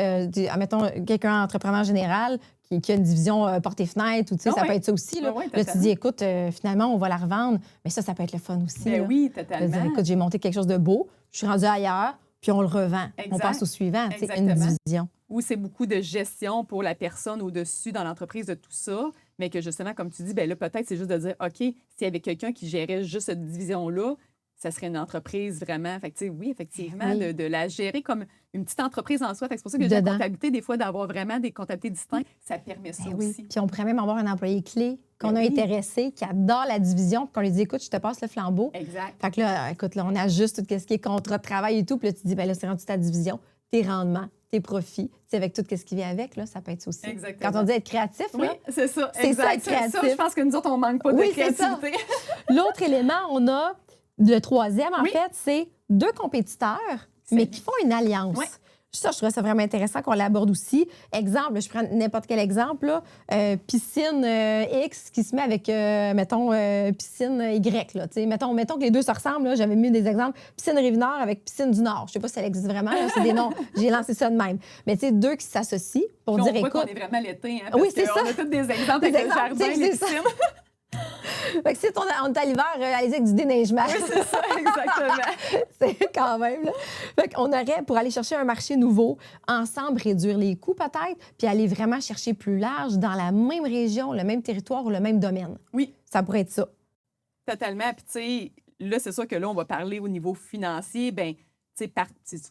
admettons, quelqu'un entrepreneur général qui a une division porte-fenêtre, ou ça peut être ça aussi. Là, là tu dis, écoute, finalement, on va la revendre, mais ça peut être le fun aussi. Ben oui, totalement. Dire, écoute, j'ai monté quelque chose de beau, je suis rendue ailleurs, puis on le revend. On passe au suivant, une division. Ou c'est beaucoup de gestion pour la personne au-dessus dans l'entreprise de tout ça, mais que justement, comme tu dis, bien là, peut-être c'est juste de dire, OK, s'il y avait quelqu'un qui gérait juste cette division-là, ça serait une entreprise vraiment. Fait que, oui, effectivement, de la gérer comme une petite entreprise en soi. Fait que c'est pour ça que j'ai la comptabilité, des fois, d'avoir vraiment des comptabilités distinctes, ça permet ça aussi. Puis on pourrait même avoir un employé clé qu'on a intéressé, qui adore la division, puis qu'on lui dit, écoute, je te passe le flambeau. Exact. Fait que là, écoute, là, on ajuste tout ce qui est contrat de travail et tout, puis là, tu dis, bien là, c'est rendu ta division, tes rendements, tes profits, avec tout ce qui vient avec, là, ça peut être ça aussi. Exactement. Quand on dit être créatif, oui, là, c'est ça. C'est ça, être créatif. Ça, je pense que nous autres, on manque pas de créativité. L'autre élément, on a, le troisième, en fait, c'est 2 compétiteurs, mais qui font une alliance. Oui. Ça, je trouve ça vraiment intéressant qu'on l'aborde aussi. Exemple, je prends n'importe quel exemple, là, piscine X qui se met avec, mettons, piscine Y. Là, mettons que les deux se ressemblent. J'avais mis des exemples. Piscine Rive-Nord avec piscine du Nord. Je ne sais pas si ça existe vraiment. C'est des noms. J'ai lancé ça de même. Mais tu sais, 2 qui s'associent pour puis dire, on voit écoute... qu'on est vraiment l'été. Parce oui, c'est ça. On a tous des exemples avec le jardin, les piscines. Fait que si on est à l'hiver, allez-y avec du déneigement. Oui, c'est ça, exactement. C'est quand même, là. Fait qu'on aurait, pour aller chercher un marché nouveau, ensemble réduire les coûts peut-être, puis aller vraiment chercher plus large dans la même région, le même territoire ou le même domaine. Oui. Ça pourrait être ça. Totalement. Puis tu sais, là, c'est sûr que là, on va parler au niveau financier, bien, tu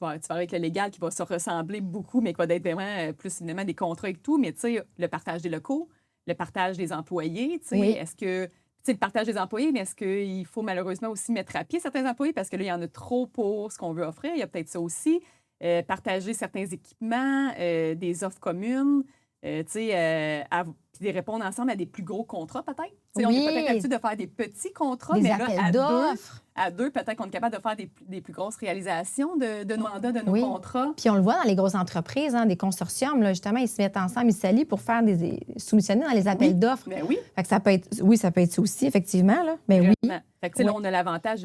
vas avec le légal qui va se ressembler beaucoup, mais qui va être vraiment plus finalement des contrats et tout, mais tu sais, le partage des locaux, le partage des employés, tu sais, est-ce que, tu sais, le partage des employés, mais est-ce qu'il faut malheureusement aussi mettre à pied certains employés parce que là, il y en a trop pour ce qu'on veut offrir, il y a peut-être ça aussi, partager certains équipements, des offres communes, tu sais, puis de répondre ensemble à des plus gros contrats peut-être. Oui. On est peut-être l'habitude de faire des petits contrats, des mais là, à deux, peut-être qu'on est capable de faire des plus grosses réalisations de nos mandats, de nos contrats. Puis on le voit dans les grosses entreprises, des consortiums, là, justement, ils se mettent ensemble, ils s'allient pour faire soumissionner dans les appels d'offres. Ben oui. Fait que ça peut être ça aussi, effectivement. Là. Mais oui. Fait que, là, on a l'avantage,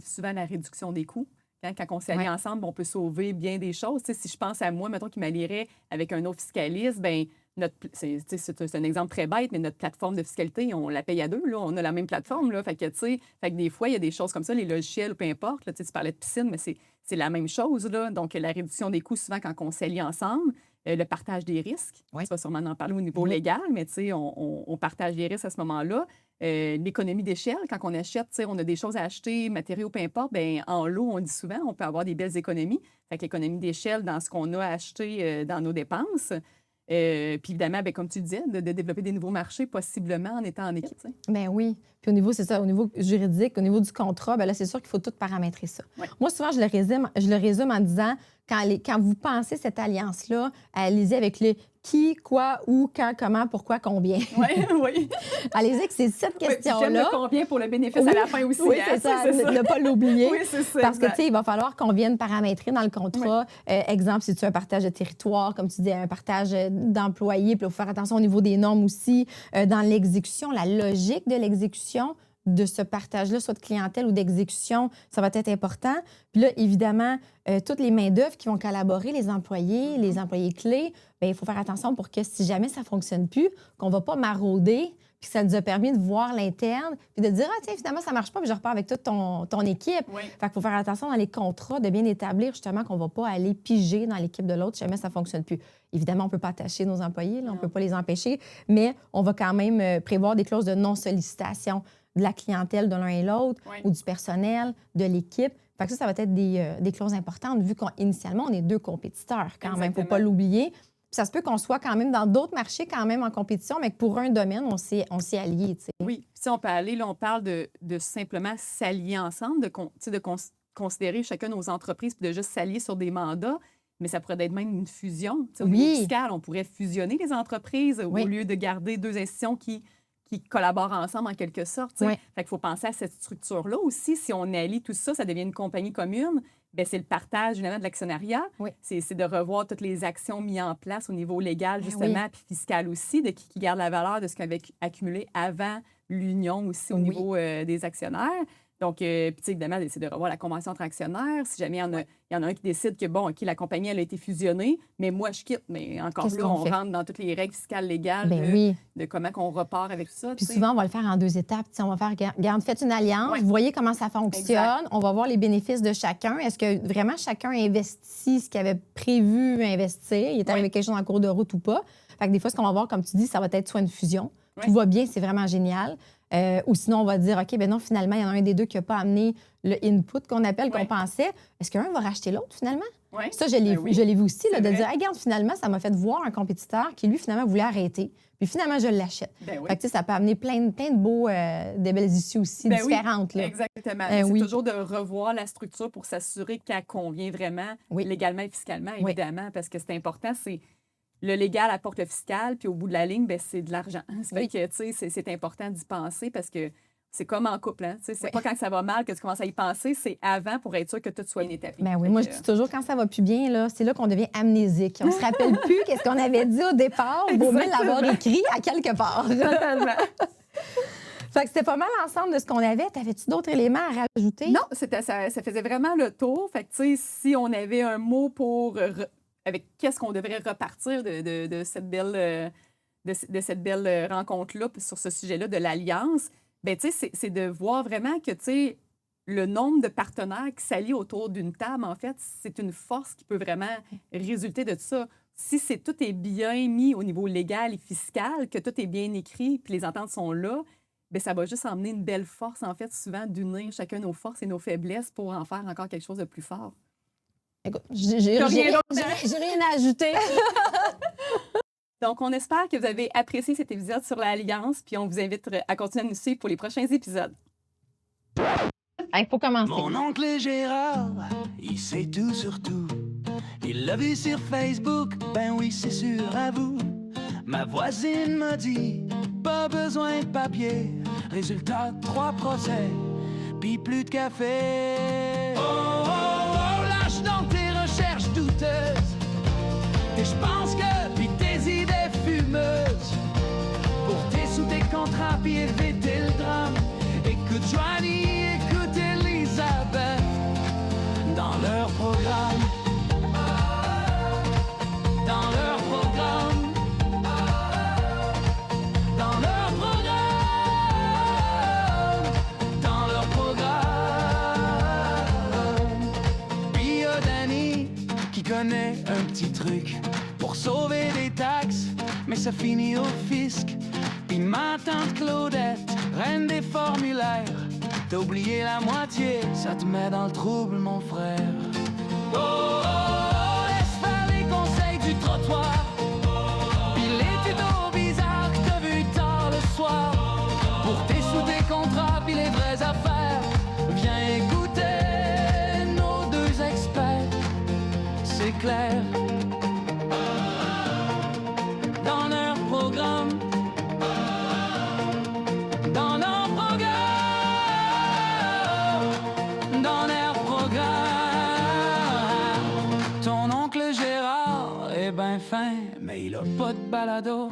souvent, la réduction des coûts. Quand on s'allie ensemble, on peut sauver bien des choses. T'sais, si je pense à moi, mettons, qui m'allierait avec un autre fiscaliste, bien, c'est un exemple très bête, mais notre plateforme de fiscalité, on la paye à 2. Là, on a la même plateforme. Là, fait que des fois, il y a des choses comme ça, les logiciels, peu importe. Là, tu parlais de piscine, mais c'est la même chose. Là. Donc, la réduction des coûts, souvent, quand on s'allie ensemble, le partage des risques. Tu vas sûrement en parler au niveau légal, mais on partage des risques à ce moment-là. L'économie d'échelle, quand on achète, on a des choses à acheter, matériaux, peu importe, bien, en lot, on dit souvent, on peut avoir des belles économies. Fait que l'économie d'échelle dans ce qu'on a acheté dans nos dépenses. Puis évidemment, bien, comme tu disais, de développer des nouveaux marchés, possiblement en étant en équipe. Bien oui. Puis au niveau, c'est ça, au niveau juridique, au niveau du contrat, bien là, c'est sûr qu'il faut tout paramétrer ça. Oui. Moi, souvent, je le résume en disant, quand vous pensez cette alliance-là, allez-y avec qui, quoi, où, quand, comment, pourquoi, combien. Oui, oui. Allez-y que c'est cette J'aime question-là. le combien pour le bénéfice à la fin aussi. Oui, hein, c'est ça. Ne pas l'oublier. Oui, c'est ça. Parce que, exact. tu sais, il va falloir qu'on vienne paramétrer dans le contrat. Exemple, si tu as un partage de territoire, comme tu dis, un partage d'employés, puis il faut faire attention au niveau des normes aussi. Dans l'exécution, la logique de l'exécution de ce partage-là, soit de clientèle ou d'exécution, ça va être important. Puis là, évidemment, toutes les main-d'œuvre qui vont collaborer, les employés clés, bien, il faut faire attention pour que si jamais ça ne fonctionne plus, qu'on ne va pas marauder, puis ça nous a permis de voir l'interne, puis de dire, ah tiens, finalement, ça ne marche pas, puis je repars avec toute ton équipe. Oui. Fait qu'il faut faire attention dans les contrats de bien établir justement qu'on ne va pas aller piger dans l'équipe de l'autre si jamais ça ne fonctionne plus. Évidemment, on ne peut pas attacher nos employés, là, on ne peut pas les empêcher, mais on va quand même prévoir des clauses de non-sollicitation de la clientèle de l'un et l'autre, ou du personnel, de l'équipe. Fait que ça va être des clauses importantes, vu qu'initialement, on est deux compétiteurs quand même, il ne faut pas l'oublier. Puis ça se peut qu'on soit quand même dans d'autres marchés quand même en compétition, mais que pour un domaine, on s'est alliés. T'sais. Oui, si on peut aller, là, on parle de simplement s'allier ensemble, de considérer chacun nos entreprises, puis de juste s'allier sur des mandats, mais ça pourrait être même une fusion. Au niveau fiscal, on pourrait fusionner les entreprises au lieu de garder deux institutions qui collaborent ensemble en quelque sorte. Fait qu'il faut penser à cette structure-là aussi. Si on allie tout ça, ça devient une compagnie commune. Bien, c'est le partage évidemment de l'actionnariat. C'est de revoir toutes les actions mises en place au niveau légal, justement, puis fiscal aussi, de qui garde la valeur de ce qu'on avait accumulé avant l'union aussi au niveau des actionnaires. Donc, puis évidemment, c'est de revoir la convention entre actionnaires. Si jamais il y en a un qui décide que, bon, OK, la compagnie, elle a été fusionnée, mais moi, je quitte. Mais encore là, on rentre dans toutes les règles fiscales légales de comment on repart avec ça. Puis souvent, on va le faire en 2 étapes. T'sais, on va faire, regarde, faites une alliance, vous voyez comment ça fonctionne, on va voir les bénéfices de chacun. Est-ce que vraiment chacun investit ce qu'il avait prévu investir? Il est arrivé quelque chose en cours de route ou pas? Fait que des fois, ce qu'on va voir, comme tu dis, ça va être soit une fusion. Tout va bien, c'est vraiment génial. Ou sinon, on va dire, OK, ben non, finalement, il y en a un des deux qui n'a pas amené le input qu'on appelle, qu'on pensait. Est-ce qu'un va racheter l'autre, finalement? Ça, je l'ai vu aussi, là, de dire, regarde, finalement, ça m'a fait voir un compétiteur qui, lui, finalement, voulait arrêter. Puis finalement, je l'achète. Fait que, ça peut amener plein de beaux, de belles issues aussi différentes. Là. Exactement. C'est toujours de revoir la structure pour s'assurer qu'elle convient vraiment légalement et fiscalement, évidemment, parce que c'est important, c'est... Le légal apporte le fiscal, puis au bout de la ligne, bien, c'est de l'argent. Ça fait que, tu sais, c'est important d'y penser parce que c'est comme en couple. Hein? C'est pas quand ça va mal que tu commences à y penser, c'est avant pour être sûr que tout soit inétabli. Ben oui, moi, je dis toujours, quand ça va plus bien, là, c'est là qu'on devient amnésique. On se rappelle plus qu'est-ce qu'on avait dit au départ, il vaut mieux l'avoir écrit à quelque part. Totalement. Fait que c'était pas mal l'ensemble de ce qu'on avait. T'avais-tu d'autres éléments à rajouter? Non, ça faisait vraiment le tour. Fait que, tu sais, si on avait un mot pour... avec qu'est-ce qu'on devrait repartir de cette belle rencontre-là sur ce sujet-là de l'alliance, bien, tu sais, c'est de voir vraiment que, tu sais, le nombre de partenaires qui s'allient autour d'une table, en fait, c'est une force qui peut vraiment résulter de ça. Si tout est bien mis au niveau légal et fiscal, que tout est bien écrit, puis les ententes sont là, bien, ça va juste emmener une belle force, en fait, souvent d'unir chacun nos forces et nos faiblesses pour en faire encore quelque chose de plus fort. Écoute, j'ai rien à ajouter. Donc, on espère que vous avez apprécié cet épisode sur l'Alliance, puis on vous invite à continuer à nous suivre pour les prochains épisodes. Il faut commencer. Mon oncle Gérard, il sait tout sur tout. Il l'a vu sur Facebook, ben oui, c'est sûr, à vous. Ma voisine m'a dit, pas besoin de papier. Résultat, 3 procès, puis plus de café. Oh, oh, oh, lâche dans tes recherches douteuses. Et je pense que, puis tes idées fumeuses. Pour tes sous tes contrats, puis éviter le drame. Écoute Joanie, écoute Elisabeth. Dans leur programme. Dans leur programme. Dans leur programme. Dans leur programme. Puis y'a Danny qui connaît un petit truc pour sauver des taxes, mais ça finit au fisc. Puis ma tante Claudette, reine des formulaires. T'as oublié la moitié, ça te met dans le trouble, mon frère. Oh, oh, oh, laisse faire les conseils du trottoir. Puis les tutos bizarres que t'as vu tard le soir. Pour tes sous, tes contrats, puis les vraies affaires. Viens écouter nos 2 experts, c'est clair. fin, mais il a pas de balado.